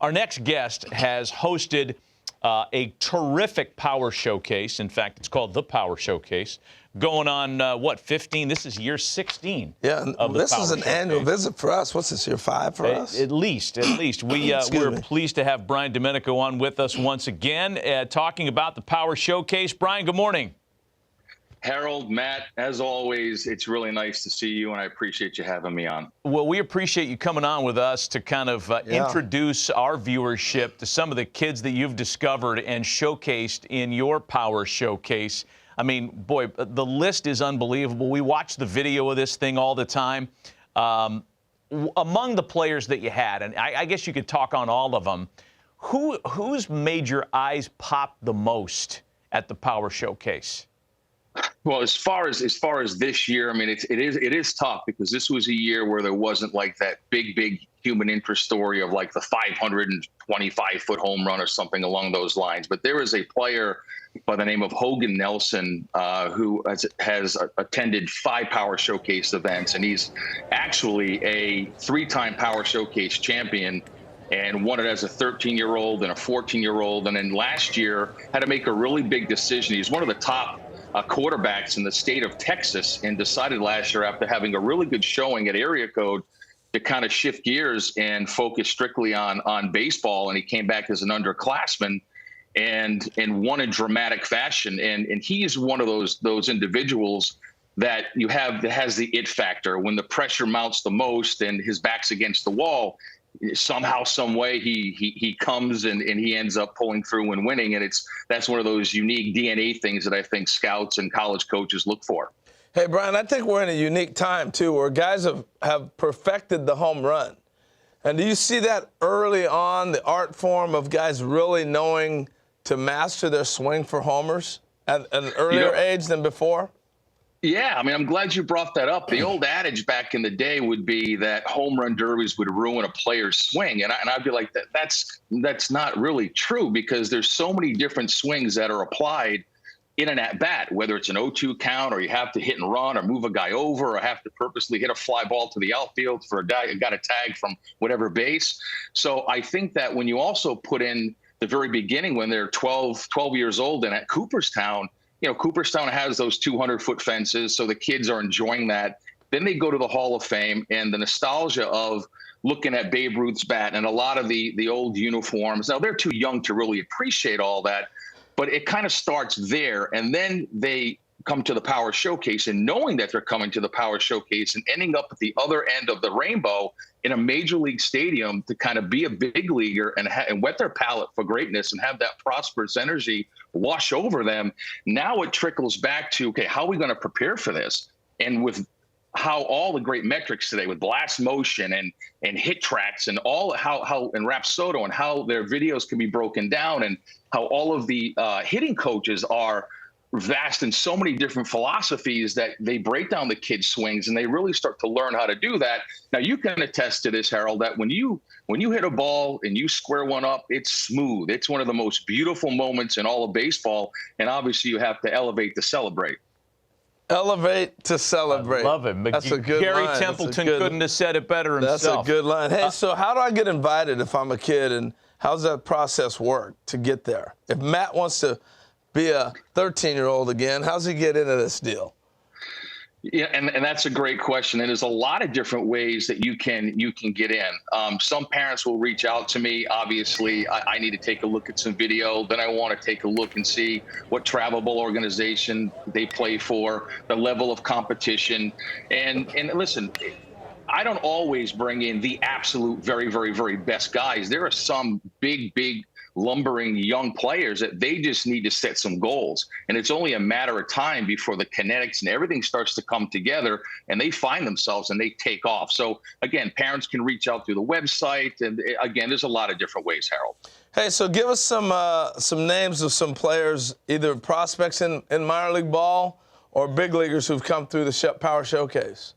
Our next guest has hosted a terrific power showcase. In fact, it's called the Power Showcase. Going on, 15? This is year 16. Yeah, this is an annual visit for us. What's this, year 5 for us? At least. We're pleased to have Brian Domenico on with us once again, talking about the Power Showcase. Brian, good morning. Harold, Matt, as always, it's really nice to see you, and I appreciate you having me on. Well, we appreciate you coming on with us to kind of introduce our viewership to some of the kids that you've discovered and showcased in your Power Showcase. I mean, boy, the list is unbelievable. We watch the video of this thing all the time. Among the players that you had, and I guess you could talk on all of them, who's made your eyes pop the most at the Power Showcase? Well, as far as this year, I mean, it is tough because this was a year where there wasn't like that big human interest story of like the 525-foot home run or something along those lines. But there is a player by the name of Hogan Nelson who has attended 5 Power Showcase events, and he's actually a 3-time Power Showcase champion and won it as a 13-year-old and a 14-year-old. And then last year had to make a really big decision. He's one of the top quarterbacks in the state of Texas, and decided last year, after having a really good showing at area code, to kind of shift gears and focus strictly on baseball. And he came back as an underclassman and won in dramatic fashion. And he is one of those individuals that has the it factor. When the pressure mounts the most and his back's against the wall, somehow, some way, he comes and he ends up pulling through and winning. And that's one of those unique DNA things that I think scouts and college coaches look for. Hey, Brian, I think we're in a unique time, too, where guys have perfected the home run. And do you see that early on, the art form of guys really knowing to master their swing for homers at an earlier age than before? Yeah, I mean, I'm glad you brought that up. The old adage back in the day would be that home run derbies would ruin a player's swing. And I'd be like, that's not really true, because there's so many different swings that are applied in an at-bat, whether it's an 0-2 count, or you have to hit and run, or move a guy over, or have to purposely hit a fly ball to the outfield for a guy who got a tag from whatever base. So I think that when you also put in the very beginning, when they're 12 years old and at Cooperstown, Cooperstown has those 200-foot fences, so the kids are enjoying that. Then they go to the Hall of Fame, and the nostalgia of looking at Babe Ruth's bat and a lot of the old uniforms. Now, they're too young to really appreciate all that, but it kind of starts there. And then they come to the Power Showcase, and knowing that they're coming to the Power Showcase and ending up at the other end of the rainbow in a major league stadium to kind of be a big leaguer and whet their palate for greatness and have that prosperous energy wash over them. Now it trickles back to, okay, how are we going to prepare for this? And with how all the great metrics today with blast motion and hit tracks and how and Rapsodo and how their videos can be broken down, and how all of the hitting coaches are vast in so many different philosophies that they break down the kids' swings, and they really start to learn how to do that. Now, you can attest to this, Harold, that when you hit a ball and you square one up, it's smooth. It's one of the most beautiful moments in all of baseball, and obviously you have to elevate to celebrate. Elevate to celebrate. I love it. That's a good Gary line. Templeton couldn't have said it better himself. That's a good line. Hey, so how do I get invited if I'm a kid, and how's that process work to get there? If Matt wants to be a 13-year-old again, how's he get into this deal? Yeah, and that's a great question. And there's a lot of different ways that you can get in. Some parents will reach out to me. Obviously, I need to take a look at some video. Then I want to take a look and see what travelable organization they play for, the level of competition. And listen, I don't always bring in the absolute very, very, very best guys. There are some big lumbering young players that they just need to set some goals. And it's only a matter of time before the kinetics and everything starts to come together, and they find themselves and they take off. So again, parents can reach out through the website. And again, there's a lot of different ways, Harold. Hey, so give us some names of some players, either prospects in minor league ball or big leaguers who've come through the Power Showcase.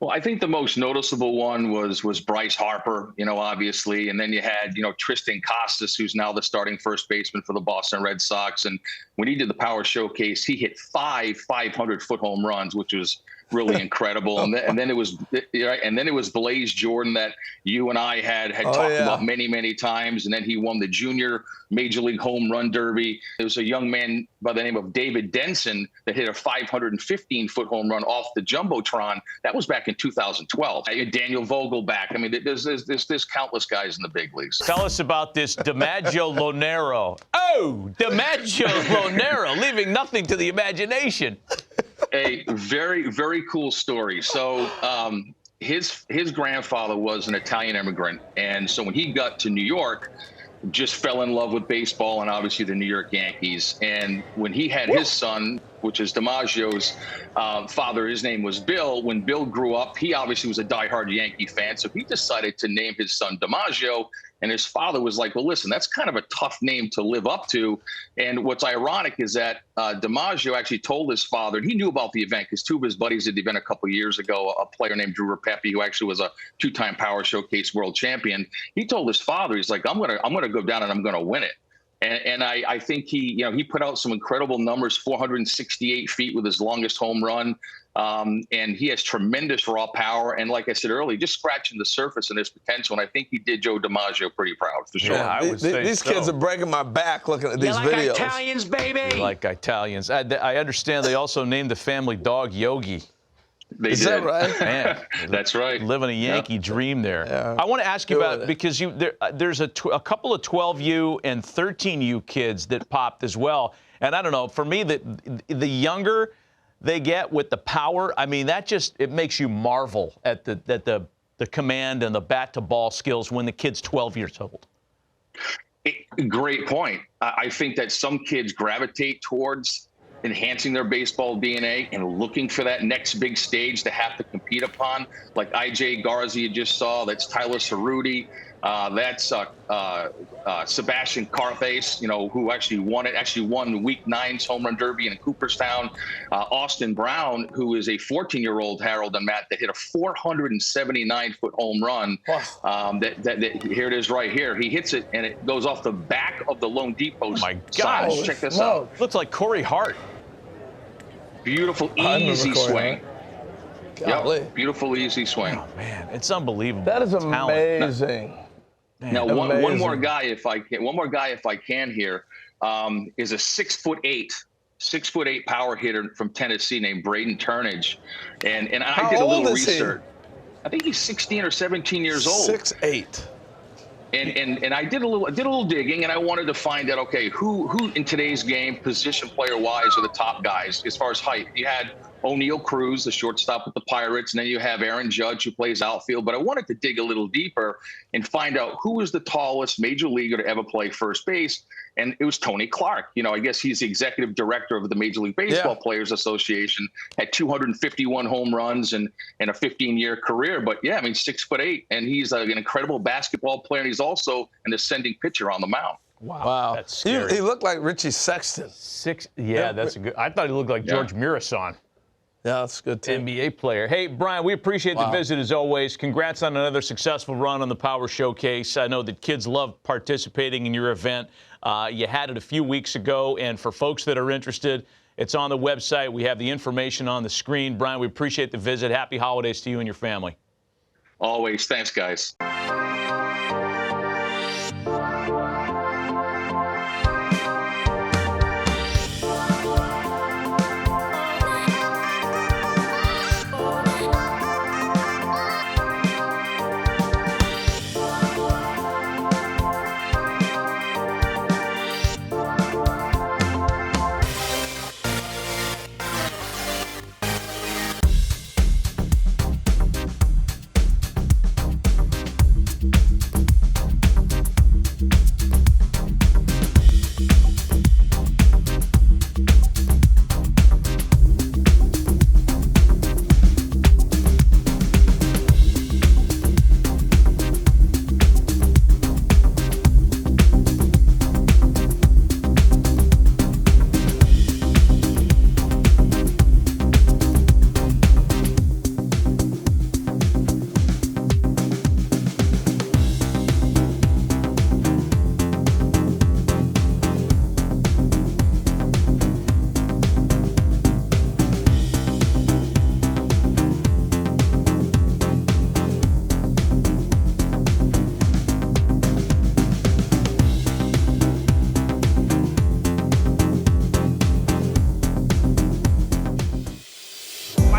Well, I think the most noticeable one was Bryce Harper, obviously. And then you had, Tristan Costas, who's now the starting first baseman for the Boston Red Sox. And when he did the Power Showcase, he hit 5 500-foot home runs, which was really incredible. And then it was Blaze Jordan that you and I had talked about many times. And then he won the junior Major League Home Run Derby. There was a young man by the name of David Denson that hit a 515-foot home run off the Jumbotron. That was back in 2012. Daniel Vogelback. I mean, there's countless guys in the big leagues. Tell us about this DiMaggio Lonero. Oh, DiMaggio Lonero, leaving nothing to the imagination. A very, very cool story. So his grandfather was an Italian immigrant. And so when he got to New York, just fell in love with baseball and obviously the New York Yankees. And when he had his son, which is DiMaggio's father, his name was Bill. When Bill grew up, he obviously was a diehard Yankee fan. So he decided to name his son DiMaggio. And his father was like, well, listen, that's kind of a tough name to live up to. And what's ironic is that DiMaggio actually told his father, and he knew about the event because two of his buddies at the event a couple of years ago, a player named Drew Rapepi, who actually was a two-time Power Showcase world champion. He told his father, he's like, I'm gonna go down and I'm gonna win it. And I think he put out some incredible numbers, 468 feet with his longest home run. And he has tremendous raw power. And like I said earlier, just scratching the surface and his potential. And I think he did Joe DiMaggio pretty proud, for sure. Yeah, I would say these kids are breaking my back looking at these videos. Italians, baby. Like Italians. I understand they also named the family dog Yogi. Is that right? Man, that's right. Living a Yankee dream there. Yeah. I want to ask you about, because there's a couple of 12U and 13U kids that popped as well. And I don't know, for me, the younger they get with the power, I mean, it makes you marvel at the command and the bat to ball skills when the kid's 12 years old. Great point. I think that some kids gravitate towards enhancing their baseball DNA and looking for that next big stage to have to compete upon, like IJ Garza you just saw. That's Tyler Cerruti. That's Sebastian Carthace, who actually won Week 9's Home Run Derby in Cooperstown. Austin Brown, who is a 14-year-old, Harold and Matt, that hit a 479-foot home run. Wow. Here it is right here. He hits it, and it goes off the back of the loanDepot side. Check this out. Looks like Corey Hart. Beautiful, easy swing. Yep. Beautiful, easy swing. Oh, man, it's unbelievable. That is amazing. Now, one more guy, if I can here, is a 6'8" power hitter from Tennessee named Braden Turnage, and I did a little research. I think he's 16 or 17 years old. 6'8". And I did a little digging, and I wanted to find out, okay, who in today's game, position player wise, are the top guys as far as height. You had O'Neal Cruz, the shortstop with the Pirates, and then you have Aaron Judge, who plays outfield. But I wanted to dig a little deeper and find out who was the tallest major leaguer to ever play first base. And it was Tony Clark. I guess he's the executive director of the Major League Baseball Players Association, had 251 home runs and a 15-year career. But, 6'8", and he's an incredible basketball player, and he's also an ascending pitcher on the mound. Wow. That's scary. He looked like Richie Sexton. That's a good. I thought he looked like George Mirasan. Yeah, that's good, too. NBA player. Hey, Brian, we appreciate the visit as always. Congrats on another successful run on the Power Showcase. I know that kids love participating in your event. You had it a few weeks ago, and for folks that are interested, it's on the website. We have the information on the screen. Brian, we appreciate the visit. Happy holidays to you and your family. Always. Thanks, guys.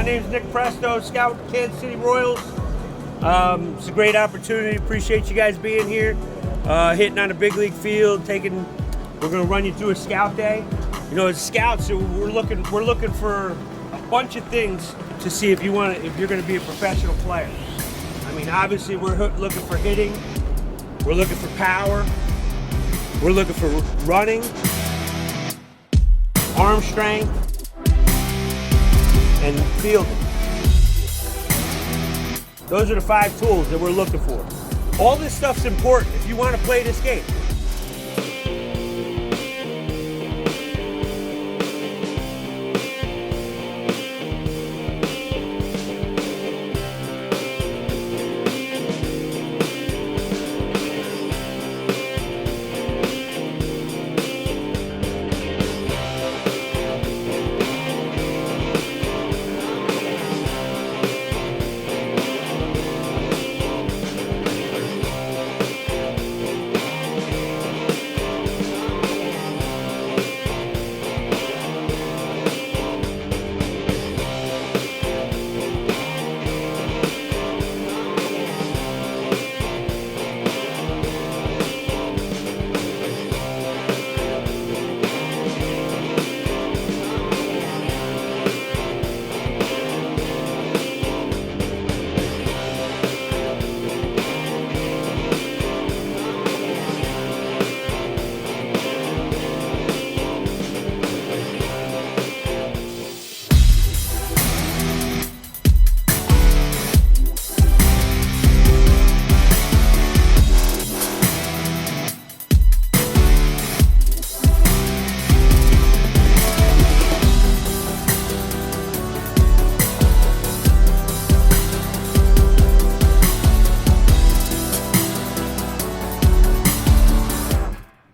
name's Nick Presto, scout Kansas City Royals. It's a great opportunity. Appreciate you guys being here, hitting on a big league field. We're going to run you through a scout day. You know, as scouts, we're looking for a bunch of things to see if you're going to be a professional player. I mean, obviously, we're looking for hitting. We're looking for power. We're looking for running, arm strength, and fielding. Those are the 5 tools that we're looking for. All this stuff's important if you want to play this game.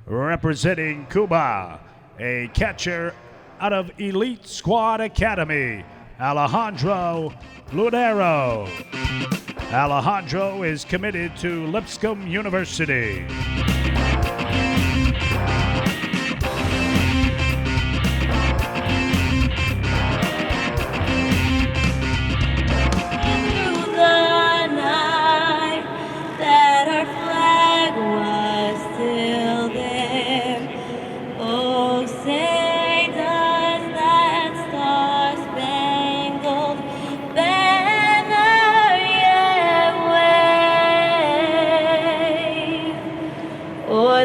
Representing Cuba, a catcher out of Elite Squad Academy, Alejandro Ludeiro. Alejandro is committed to Lipscomb University.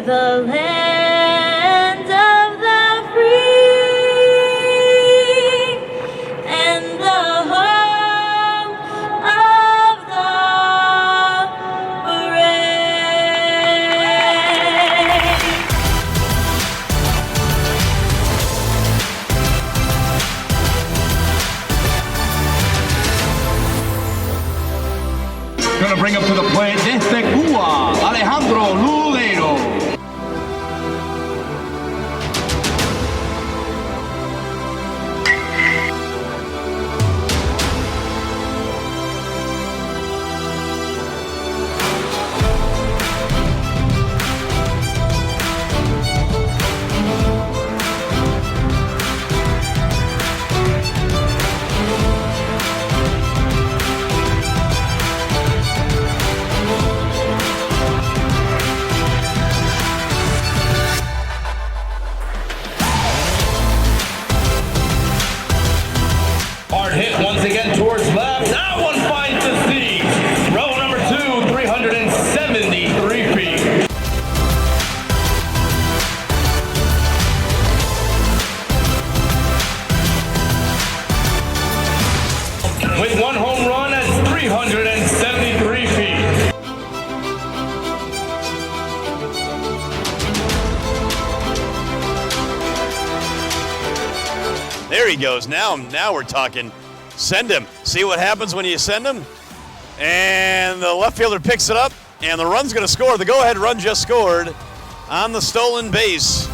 The land of the free and the home of the brave. Gonna bring up to the plate desde Cuba, Alejandro Ludeiro. Hard hit once again towards left. That one finds the seat. Row number 2, 373 feet. With 1 home run at 373 feet. There he goes. Now we're talking. Send him. See what happens when you send him? And the left fielder picks it up, and the run's going to score. The go-ahead run just scored on the stolen base.